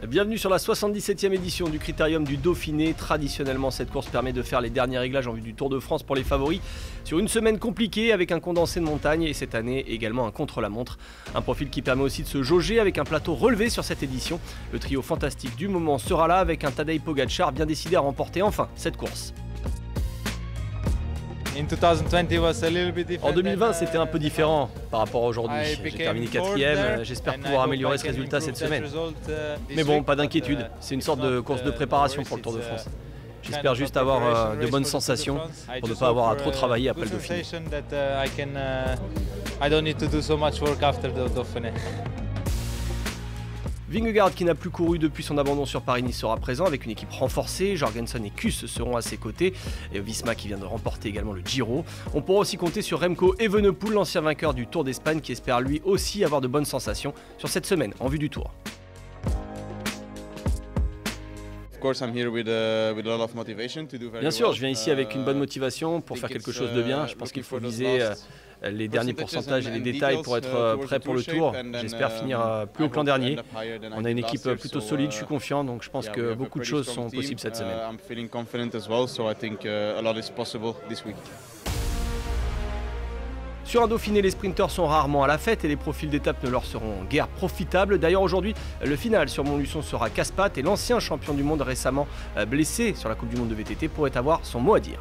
Bienvenue sur la 77e édition du Critérium du Dauphiné. Traditionnellement, cette course permet de faire les derniers réglages en vue du Tour de France pour les favoris sur une semaine compliquée avec un condensé de montagne et cette année également un contre-la-montre. Un profil qui permet aussi de se jauger avec un plateau relevé sur cette édition. Le trio fantastique du moment sera là avec un Tadej Pogačar bien décidé à remporter enfin cette course. En 2020, c'était un peu différent par rapport à aujourd'hui. J'ai terminé 4e, j'espère pouvoir améliorer ce résultat cette semaine. Mais bon, pas d'inquiétude, c'est une sorte de course de préparation pour le Tour de France. J'espère juste avoir de bonnes sensations pour ne pas avoir à trop travailler après le Dauphiné. Vingegaard, qui n'a plus couru depuis son abandon sur Paris-Nice, sera présent avec une équipe renforcée. Jorgensen et Kuss seront à ses côtés. Et Visma qui vient de remporter également le Giro. On pourra aussi compter sur Remco Evenepoel, l'ancien vainqueur du Tour d'Espagne, qui espère lui aussi avoir de bonnes sensations sur cette semaine en vue du Tour. Bien sûr, je viens ici avec une bonne motivation pour faire quelque chose de bien. Je pense qu'il faut viser les derniers pourcentages et les détails pour être prêt pour le Tour. J'espère finir plus haut que l'an dernier. On a une équipe plutôt solide, je suis confiant, donc je pense que beaucoup de choses sont possibles cette semaine. Sur un Dauphiné, les sprinteurs sont rarement à la fête et les profils d'étape ne leur seront guère profitables. D'ailleurs aujourd'hui, le final sur Montluçon sera casse-pattes et l'ancien champion du monde récemment blessé sur la Coupe du Monde de VTT pourrait avoir son mot à dire.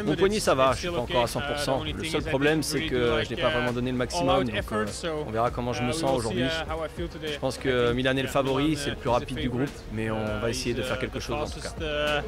Mon poignet ça va, je suis pas encore à 100%. Le seul problème c'est que je n'ai pas vraiment donné le maximum, donc on verra comment je me sens aujourd'hui. Je pense que Milan est le favori, c'est le plus rapide du groupe, mais on va essayer de faire quelque chose en tout cas.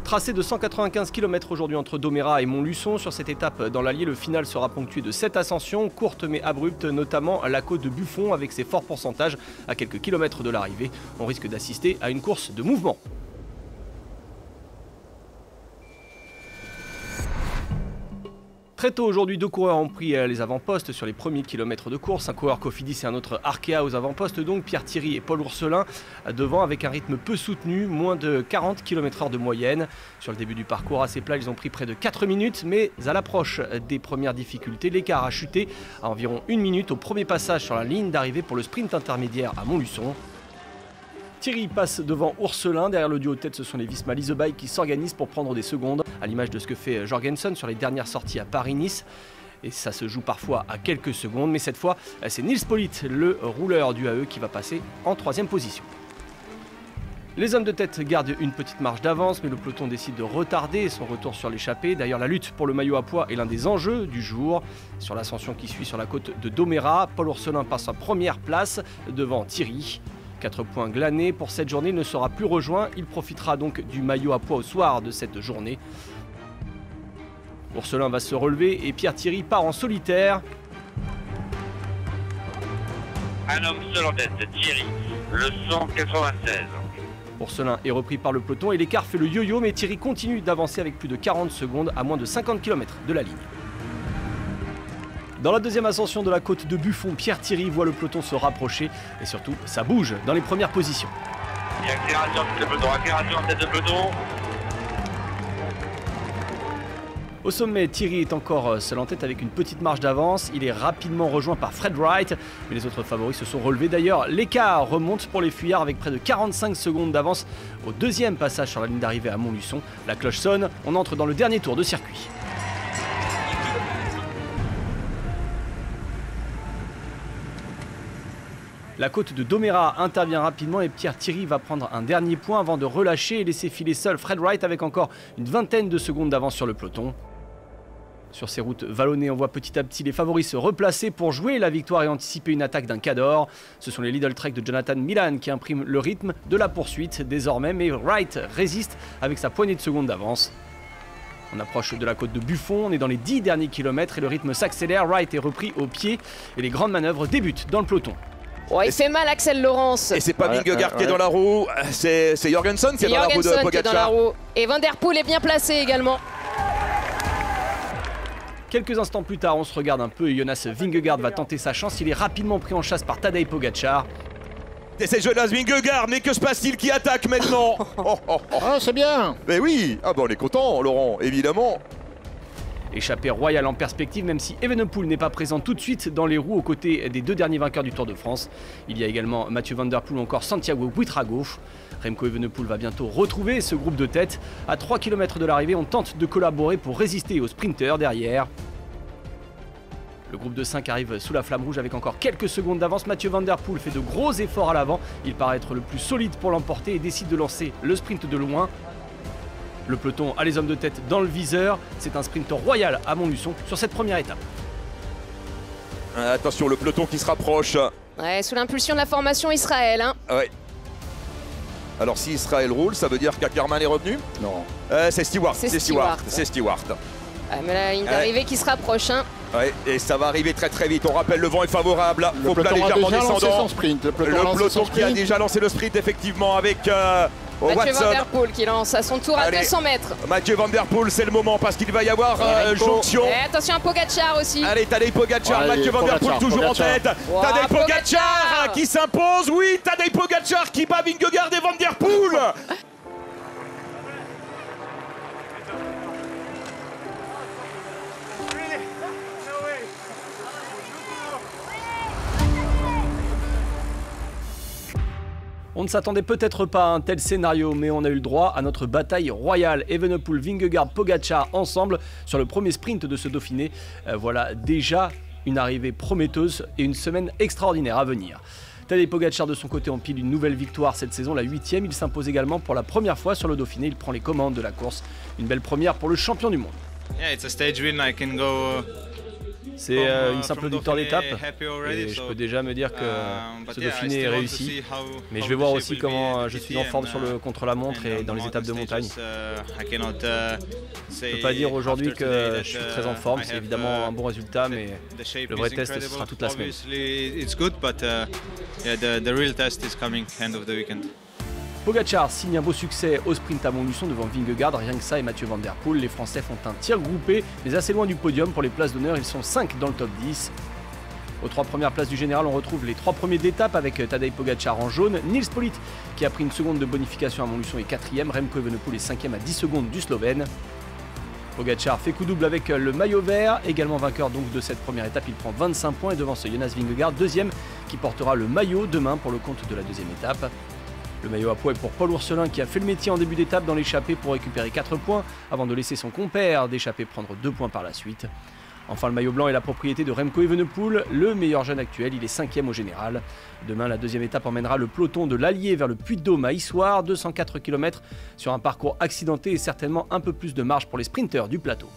Tracé de 195 km aujourd'hui entre Domérat et Montluçon. Sur cette étape dans l'Allier, le final sera ponctué de 7 ascensions, courtes mais abruptes, notamment la côte de Buffon avec ses forts pourcentages à quelques kilomètres de l'arrivée. On risque d'assister à une course de mouvement. Très tôt aujourd'hui, deux coureurs ont pris les avant-postes sur les premiers kilomètres de course. Un coureur Cofidis et un autre Arkea aux avant-postes, donc Pierre Thierry et Paul Ourselin devant avec un rythme peu soutenu, moins de 40 km/h de moyenne. Sur le début du parcours assez plat, ils ont pris près de 4 minutes, mais à l'approche des premières difficultés, l'écart a chuté à environ 1 minute au premier passage sur la ligne d'arrivée pour le sprint intermédiaire à Montluçon. Thierry passe devant Ourselin, derrière le duo de tête ce sont les Visma Leasebike qui s'organisent pour prendre des secondes, à l'image de ce que fait Jorgensen sur les dernières sorties à Paris-Nice. Et ça se joue parfois à quelques secondes, mais cette fois c'est Nils Politt, le rouleur du AE, qui va passer en 3e position. Les hommes de tête gardent une petite marge d'avance, mais le peloton décide de retarder son retour sur l'échappée. D'ailleurs, la lutte pour le maillot à pois est l'un des enjeux du jour. Sur l'ascension qui suit sur la côte de Domérat, Paul Ourselin passe en première place devant Thierry. 4 points glanés pour cette journée, il ne sera plus rejoint. Il profitera donc du maillot à pois au soir de cette journée. Ourselin va se relever et Pierre Thierry part en solitaire. Un homme seul en tête, Thierry, le 196. Ourselin est repris par le peloton et l'écart fait le yo-yo, mais Thierry continue d'avancer avec plus de 40 secondes à moins de 50 km de la ligne. Dans la deuxième ascension de la côte de Buffon, Pierre Thierry voit le peloton se rapprocher et surtout ça bouge dans les premières positions. Et accélération en tête de peloton, accélération en tête de peloton. Au sommet, Thierry est encore seul en tête avec une petite marge d'avance. Il est rapidement rejoint par Fred Wright, mais les autres favoris se sont relevés. D'ailleurs, l'écart remonte pour les fuyards avec près de 45 secondes d'avance au deuxième passage sur la ligne d'arrivée à Montluçon. La cloche sonne, on entre dans le dernier tour de circuit. La côte de Domérat intervient rapidement et Pierre Thierry va prendre un dernier point avant de relâcher et laisser filer seul Fred Wright avec encore une vingtaine de secondes d'avance sur le peloton. Sur ces routes vallonnées, on voit petit à petit les favoris se replacer pour jouer la victoire et anticiper une attaque d'un Cador. Ce sont les Lidl Trek de Jonathan Milan qui impriment le rythme de la poursuite désormais, mais Wright résiste avec sa poignée de secondes d'avance. On approche de la côte de Buffon, on est dans les 10 derniers kilomètres et le rythme s'accélère. Wright est repris au pied et les grandes manœuvres débutent dans le peloton. Oh, il fait mal Axel Laurence. Et c'est pas Vingegaard qui est dans la roue, c'est Jorgensen qui est dans la roue de Pogačar. Et Van der Poel est bien placé également. Quelques instants plus tard, on se regarde un peu et Jonas Vingegaard va tenter sa chance. Il est rapidement pris en chasse par Tadej Pogačar. Et c'est Jonas Vingegaard, mais que se passe-t-il qui attaque maintenant? Ah, c'est bien. Mais oui, ah bah on est content, Laurent, évidemment. Échappée royale en perspective, même si Evenepoel n'est pas présent tout de suite dans les roues aux côtés des deux derniers vainqueurs du Tour de France. Il y a également Mathieu Van Der Poel ou encore Santiago Buitrago. Remco Evenepoel va bientôt retrouver ce groupe de tête. À 3 km de l'arrivée, on tente de collaborer pour résister aux sprinters derrière. Le groupe de 5 arrive sous la flamme rouge avec encore quelques secondes d'avance. Mathieu Van Der Poel fait de gros efforts à l'avant. Il paraît être le plus solide pour l'emporter et décide de lancer le sprint de loin. Le peloton a les hommes de tête dans le viseur. C'est un sprint royal à Montluçon sur cette première étape. Attention, le peloton qui se rapproche. Ouais, sous l'impulsion de la formation Israël. Hein. Ouais. Alors si Israël roule, ça veut dire qu'Ackermann est revenu? Non. C'est Stewart. C'est Stewart. C'est Stewart. Mais là, une arrivée qui se rapproche. Hein. Ouais, et ça va arriver très très vite. On rappelle, le vent est favorable. Le peloton légèrement a déjà lancé descendant. son sprint. Le peloton qui a déjà lancé le sprint, effectivement, avec Mathieu Watson. Van Der Poel qui lance à son tour à 200 mètres. Mathieu Van Der Poel, c'est le moment parce qu'il va y avoir jonction. Et attention à Pogacar aussi. Allez, Tadej Pogacar, Ouais, Mathieu Van Der Poel toujours en tête. Wow, Tadej Pogacar Pogacar qui s'impose. Oui, Tadej Pogacar qui bat Vingegaard et Van Der Poel. On ne s'attendait peut-être pas à un tel scénario, mais on a eu le droit à notre bataille royale. Evenepoel, Vingegaard, Pogacar ensemble sur le premier sprint de ce Dauphiné. Voilà déjà une arrivée prometteuse et une semaine extraordinaire à venir. Tadej Pogacar de son côté empile une nouvelle victoire cette saison, la 8e. Il s'impose également pour la première fois sur le Dauphiné. Il prend les commandes de la course. Une belle première pour le champion du monde. Yeah, it's a stage win. I can go. C'est une simple victoire d'étape et je peux déjà me dire que ce Dauphiné est réussi. Mais je vais voir aussi comment je suis en forme sur le contre-la-montre et dans les étapes de montagne. Je ne peux pas dire aujourd'hui que je suis très en forme, c'est évidemment un bon résultat, mais le vrai test ce sera toute la semaine. Pogacar signe un beau succès au sprint à Montluçon devant Vingegaard, rien que ça et Mathieu Van Der Poel. Les Français font un tir groupé, mais assez loin du podium pour les places d'honneur, ils sont 5 dans le top 10. Aux 3 premières places du général, on retrouve les 3 premiers d'étape avec Tadej Pogacar en jaune, Nils Politt qui a pris une seconde de bonification à Montluçon est 4e, Remco Evenepoel est 5e à 10 secondes du Slovène. Pogacar fait coup double avec le maillot vert, également vainqueur donc de cette première étape, il prend 25 points et devance Jonas Vingegaard, 2e, qui portera le maillot demain pour le compte de la deuxième étape. Le maillot à poids est pour Paul Ourselin qui a fait le métier en début d'étape dans l'échappée pour récupérer 4 points avant de laisser son compère d'échappée prendre 2 points par la suite. Enfin, le maillot blanc est la propriété de Remco Evenepoel, le meilleur jeune actuel, il est 5e au général. Demain, la deuxième étape emmènera le peloton de l'Allier vers le Puy-de-Dôme à Issoire, 204 km sur un parcours accidenté et certainement un peu plus de marge pour les sprinteurs du plateau.